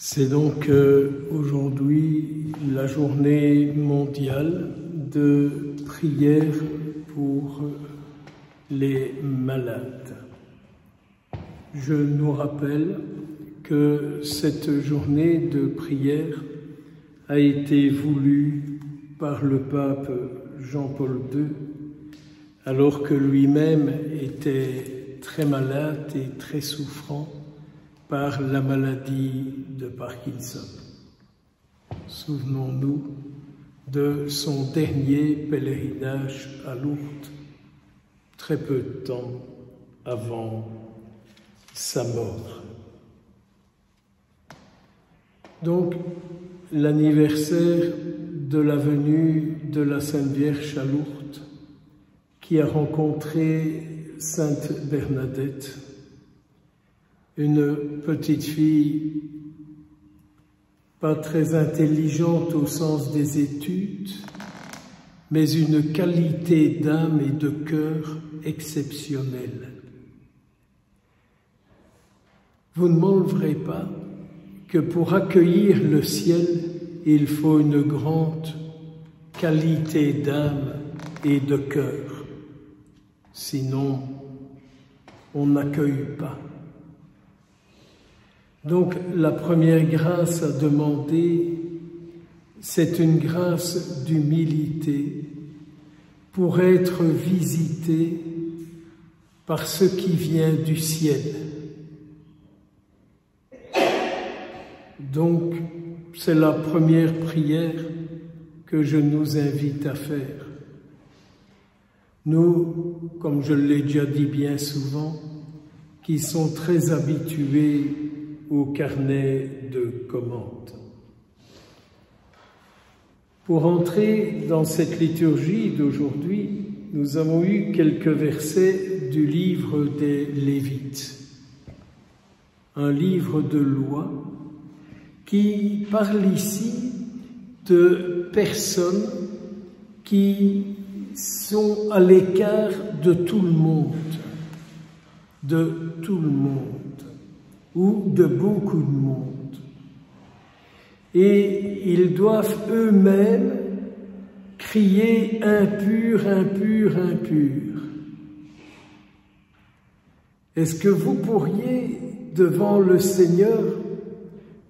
C'est donc aujourd'hui la journée mondiale de prière pour les malades. Je nous rappelle que cette journée de prière a été voulue par le pape Jean-Paul II, alors que lui-même était très malade et très souffrant par la maladie de Parkinson. Souvenons-nous de son dernier pèlerinage à Lourdes, très peu de temps avant sa mort. Donc, l'anniversaire de la venue de la Sainte Vierge à Lourdes, qui a rencontré Sainte Bernadette, une petite fille pas très intelligente au sens des études, mais une qualité d'âme et de cœur exceptionnelle. Vous ne m'enleverez pas que pour accueillir le ciel, il faut une grande qualité d'âme et de cœur. Sinon, on n'accueille pas. Donc, la première grâce à demander, c'est une grâce d'humilité pour être visité par ce qui vient du ciel. Donc, c'est la première prière que je nous invite à faire. Nous, comme je l'ai déjà dit bien souvent, qui sont très habitués au carnet de commandes. Pour entrer dans cette liturgie d'aujourd'hui, nous avons eu quelques versets du livre des Lévites, un livre de loi qui parle ici de personnes qui sont à l'écart de tout le monde, ou de beaucoup de monde. Et ils doivent eux-mêmes crier impur, impur, impur. Est-ce que vous pourriez, devant le Seigneur,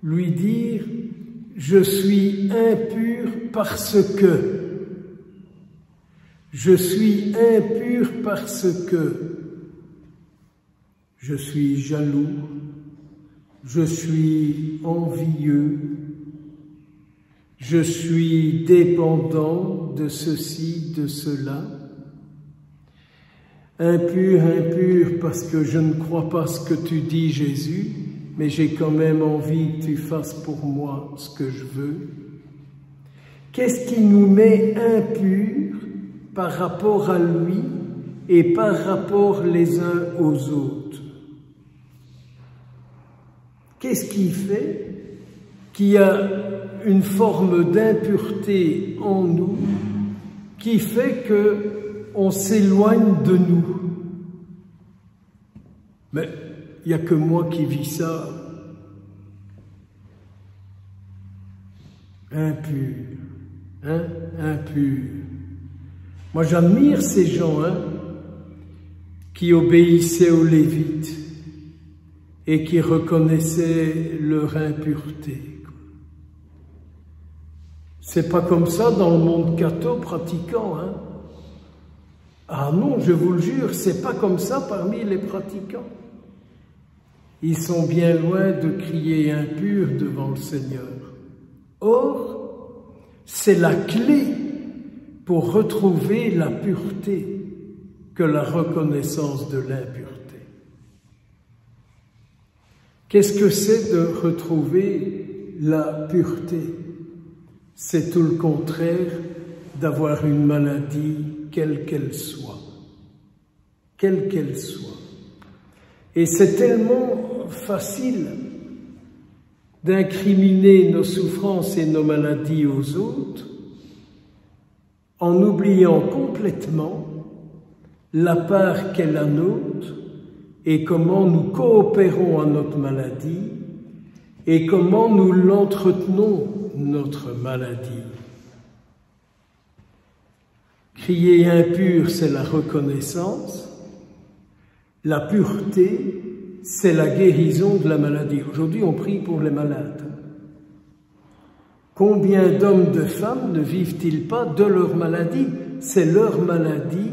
lui dire « Je suis impur parce que ». Je suis impur parce que je suis jaloux, je suis envieux, je suis dépendant de ceci, de cela. Impur, impur parce que je ne crois pas ce que tu dis, Jésus, mais j'ai quand même envie que tu fasses pour moi ce que je veux. Qu'est-ce qui nous met impurs par rapport à lui et par rapport les uns aux autres? Qu'est-ce qui fait qu'il y a une forme d'impureté en nous qui fait qu'on s'éloigne de nous? Mais il n'y a que moi qui vis ça. Impur, hein? Impur. Moi, j'admire ces gens qui obéissaient aux Lévites et qui reconnaissaient leur impureté. C'est pas comme ça dans le monde catho pratiquant. Ah non, je vous le jure, c'est pas comme ça parmi les pratiquants. Ils sont bien loin de crier impur devant le Seigneur. Or, c'est la clé pour retrouver la pureté que la reconnaissance de l'impureté. Qu'est-ce que c'est de retrouver la pureté? C'est tout le contraire d'avoir une maladie, quelle qu'elle soit. Quelle qu'elle soit. Et c'est tellement facile d'incriminer nos souffrances et nos maladies aux autres en oubliant complètement la part qu'est la nôtre et comment nous coopérons à notre maladie et comment nous l'entretenons, notre maladie. Crier impur, c'est la reconnaissance. La pureté, c'est la guérison de la maladie. Aujourd'hui, on prie pour les malades. Combien d'hommes, de femmes ne vivent-ils pas de leur maladie? C'est leur maladie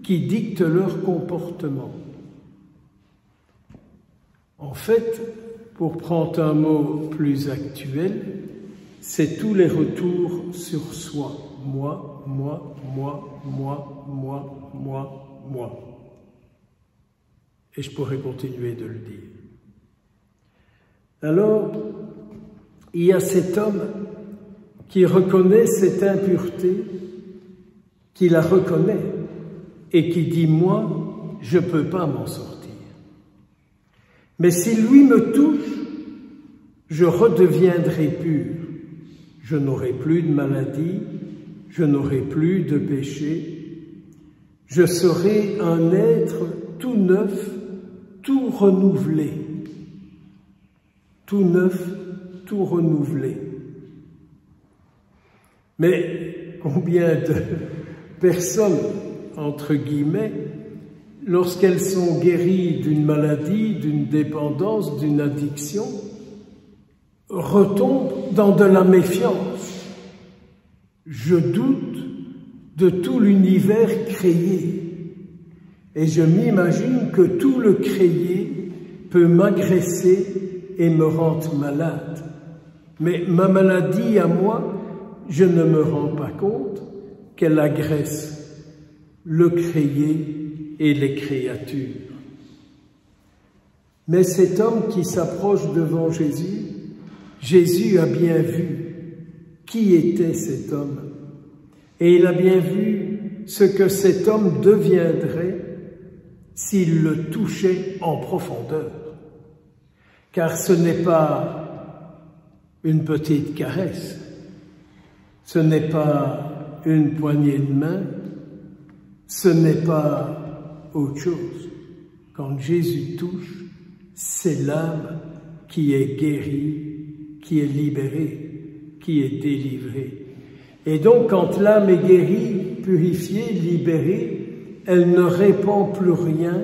qui dicte leur comportement. En fait, pour prendre un mot plus actuel, c'est tous les retours sur soi. Moi, moi, moi, moi, moi, moi, moi. Et je pourrais continuer de le dire. Alors, il y a cet homme qui reconnaît cette impureté, qui la reconnaît et qui dit « moi, je ne peux pas m'en sortir ». Mais si lui me touche, je redeviendrai pur. Je n'aurai plus de maladie, je n'aurai plus de péché. Je serai un être tout neuf, tout renouvelé. Tout neuf, tout renouvelé. Mais combien de personnes, entre guillemets, lorsqu'elles sont guéries d'une maladie, d'une dépendance, d'une addiction, retombent dans de la méfiance. Je doute de tout l'univers créé et je m'imagine que tout le créé peut m'agresser et me rendre malade. Mais ma maladie à moi, je ne me rends pas compte qu'elle agresse le créé et les créatures. Mais cet homme qui s'approche devant Jésus, Jésus a bien vu qui était cet homme. Et il a bien vu ce que cet homme deviendrait s'il le touchait en profondeur. Car ce n'est pas une petite caresse, ce n'est pas une poignée de main, ce n'est pas autre chose. Quand Jésus touche, c'est l'âme qui est guérie, qui est libérée, qui est délivrée. Et donc, quand l'âme est guérie, purifiée, libérée, elle ne répand plus rien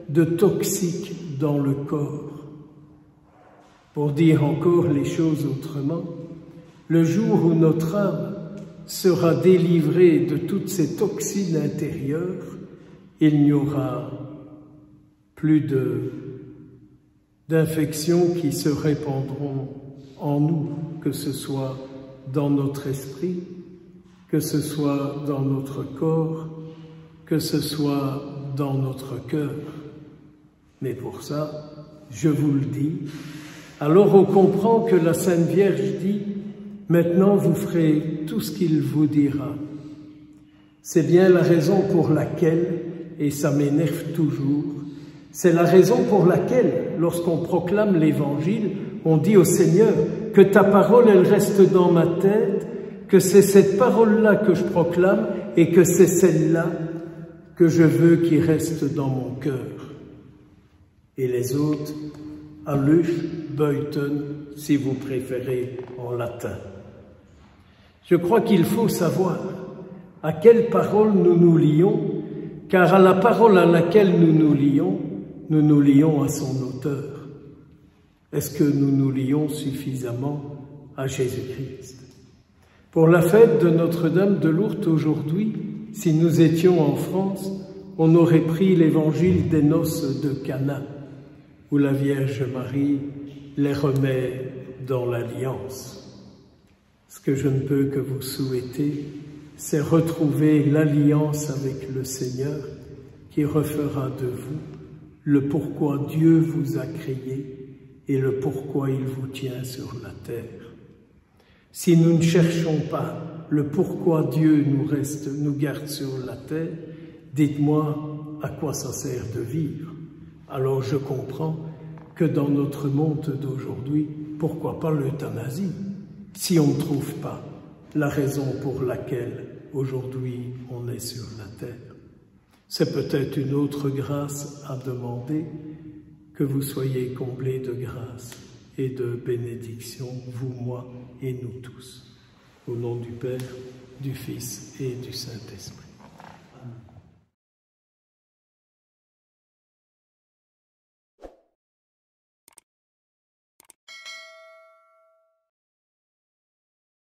de toxique dans le corps. Pour dire encore les choses autrement, le jour où notre âme sera délivrée de toutes ces toxines intérieures, il n'y aura plus d'infections qui se répandront en nous, que ce soit dans notre esprit, que ce soit dans notre corps, que ce soit dans notre cœur. Mais pour ça, je vous le dis, alors on comprend que la Sainte Vierge dit « Maintenant vous ferez tout ce qu'il vous dira ». C'est bien la raison pour laquelle, et ça m'énerve toujours, c'est la raison pour laquelle, lorsqu'on proclame l'Évangile, on dit au Seigneur que ta parole, elle reste dans ma tête, que c'est cette parole-là que je proclame et que c'est celle-là que je veux qui reste dans mon cœur. Et les autres, Allus, Beuten, si vous préférez en latin. Je crois qu'il faut savoir à quelle parole nous nous lions, car à la parole à laquelle nous nous lions à son auteur. Est-ce que nous nous lions suffisamment à Jésus-Christ? Pour la fête de Notre-Dame de Lourdes aujourd'hui, si nous étions en France, on aurait pris l'évangile des noces de Cana, où la Vierge Marie les remet dans l'alliance. Ce que je ne peux que vous souhaiter, c'est retrouver l'alliance avec le Seigneur qui refera de vous le pourquoi Dieu vous a créé et le pourquoi il vous tient sur la terre. Si nous ne cherchons pas le pourquoi Dieu nous garde sur la terre, dites-moi à quoi ça sert de vivre. Alors je comprends que dans notre monde d'aujourd'hui, pourquoi pas l'euthanasie, si on ne trouve pas la raison pour laquelle aujourd'hui on est sur la terre. C'est peut-être une autre grâce à demander, que vous soyez comblés de grâce. et de bénédiction, vous, moi et nous tous. Au nom du Père, du Fils et du Saint-Esprit.